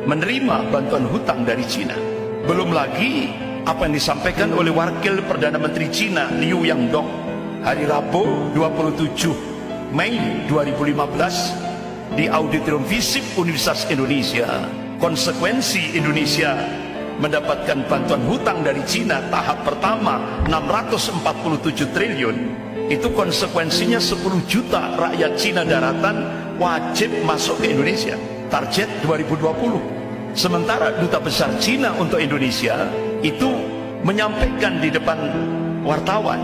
menerima bantuan hutang dari Cina. Belum lagi apa yang disampaikan oleh Wakil Perdana Menteri Cina Liu Yangdong hari Rabu 27 Mei 2015 di Auditorium Visip Universitas Indonesia. Konsekuensi Indonesia mendapatkan bantuan hutang dari Cina tahap pertama 647 triliun, itu konsekuensinya 10 juta rakyat Cina daratan wajib masuk ke Indonesia, target 2020. Sementara Duta Besar Cina untuk Indonesia itu menyampaikan di depan wartawan,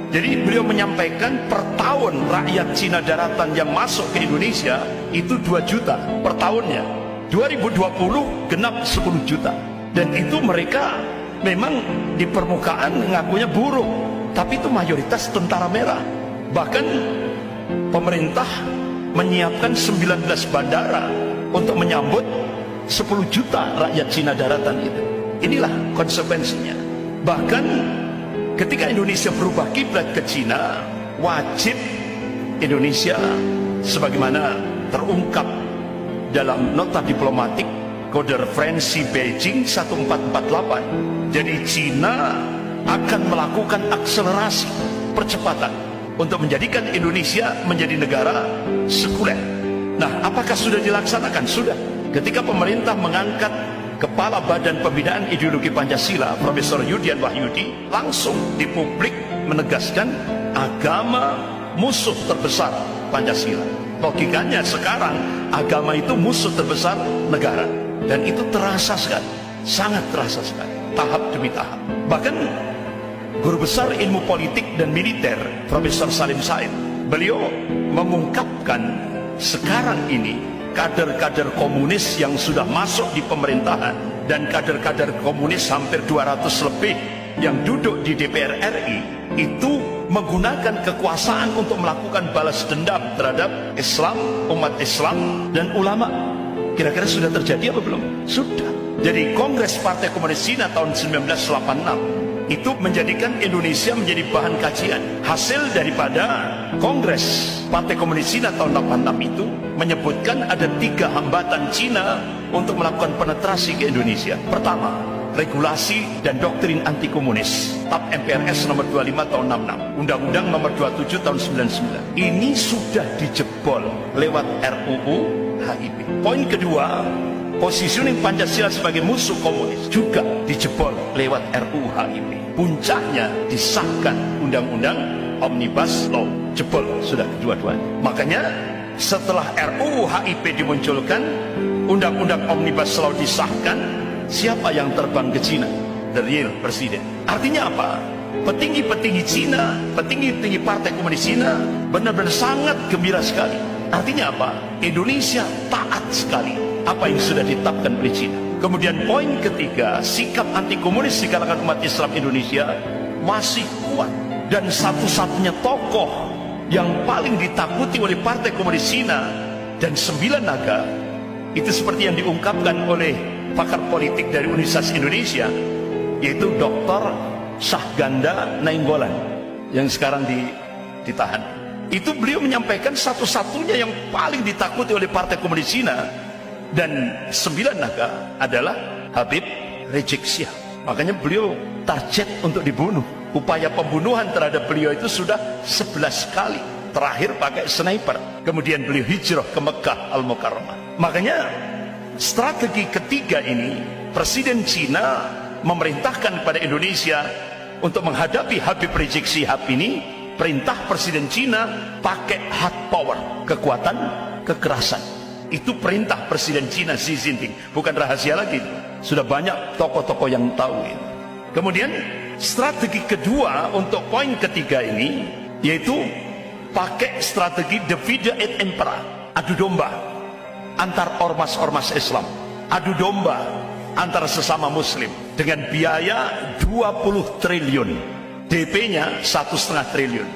jadi beliau menyampaikan per tahun rakyat Cina daratan yang masuk ke Indonesia itu 2 juta per tahunnya. 2020 genap 10 juta. Dan itu mereka memang di permukaan ngakunya buruk, tapi itu mayoritas tentara merah. Bahkan pemerintah menyiapkan 19 bandara untuk menyambut 10 juta rakyat Cina daratan itu. Inilah konsekuensinya. Bahkan ketika Indonesia berubah kiblat ke Cina, wajib Indonesia sebagaimana terungkap dalam nota diplomatik kode referensi Beijing 1448. Jadi Cina akan melakukan akselerasi percepatan untuk menjadikan Indonesia menjadi negara sekuler. Nah, apakah sudah dilaksanakan? Sudah. Ketika pemerintah mengangkat Kepala Badan Pembinaan Ideologi Pancasila Profesor Yudian Wahyudi, langsung di publik menegaskan agama musuh terbesar Pancasila. Logikanya sekarang agama itu musuh terbesar negara. Dan itu terasa sekali, sangat terasa sekali, tahap demi tahap. Bahkan Guru Besar Ilmu Politik dan Militer Profesor Salim Said, beliau mengungkapkan sekarang ini kader-kader komunis yang sudah masuk di pemerintahan dan kader-kader komunis hampir 200 lebih yang duduk di DPR RI itu menggunakan kekuasaan untuk melakukan balas dendam terhadap Islam, umat Islam dan ulama. Kira-kira sudah terjadi apa belum? Sudah. Jadi Kongres Partai Komunis Cina tahun 1986 itu menjadikan Indonesia menjadi bahan kajian. Hasil daripada Kongres Partai Komunis Cina tahun 86 itu menyebutkan ada 3 hambatan Cina untuk melakukan penetrasi ke Indonesia. Pertama, regulasi dan doktrin anti komunis, TAP MPRS nomor 25 tahun 66, Undang-Undang nomor 27 tahun 99. Ini sudah dijebol lewat RUU HIP. Poin kedua, positioning Pancasila sebagai musuh komunis juga dijebol lewat RUU HIP. Puncaknya disahkan Undang-Undang Omnibus Law, jebol sudah kedua-duanya. Makanya setelah RUU HIP dimunculkan, Undang-Undang Omnibus Law disahkan, siapa yang terbang ke Cina? The real Presiden. Artinya apa? Petinggi-petinggi Cina, petinggi-petinggi Partai Komunis Cina benar-benar sangat gembira sekali. Artinya apa? Indonesia taat sekali apa yang sudah ditetapkan oleh Cina. Kemudian poin ketiga, sikap anti komunis di kalangan umat Islam Indonesia masih kuat. Dan satu-satunya tokoh yang paling ditakuti oleh Partai Komunis Cina dan 9 naga, itu seperti yang diungkapkan oleh pakar politik dari Universitas Indonesia, yaitu Dr. Syahganda Nainggolan yang sekarang ditahan. Itu beliau menyampaikan satu-satunya yang paling ditakuti oleh Partai Komunis Cina dan 9 naga adalah Habib Rizik Syihab. Makanya beliau target untuk dibunuh. Upaya pembunuhan terhadap beliau itu sudah 11 kali. Terakhir pakai sniper. Kemudian beliau hijrah ke Mekah Al-Mukarramah. Makanya strategi ketiga ini, Presiden Cina memerintahkan kepada Indonesia untuk menghadapi Habib Rizik Syihab ini. Perintah Presiden Cina pakai hard power, kekuatan kekerasan. Itu perintah Presiden Cina Xi Jinping, bukan rahasia lagi. Sudah banyak tokoh-tokoh yang tahu. Kemudian strategi kedua untuk poin ketiga ini, yaitu pakai strategi divide et impera, adu domba antar ormas-ormas Islam, adu domba antar sesama Muslim dengan biaya 20 triliun. DP-nya 1,5 triliun,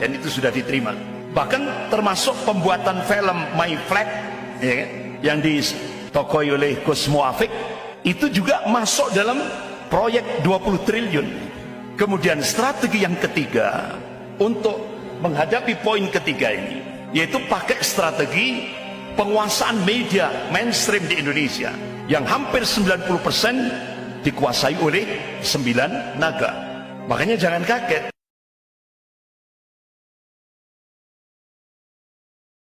dan itu sudah diterima. Bahkan termasuk pembuatan film My Flag, ya kan, yang ditokoi oleh Gus Muafik, itu juga masuk dalam proyek 20 triliun. Kemudian strategi yang ketiga untuk menghadapi poin ketiga ini, yaitu pakai strategi penguasaan media mainstream di Indonesia. yang hampir 90% dikuasai oleh 9 naga. Makanya jangan kaget.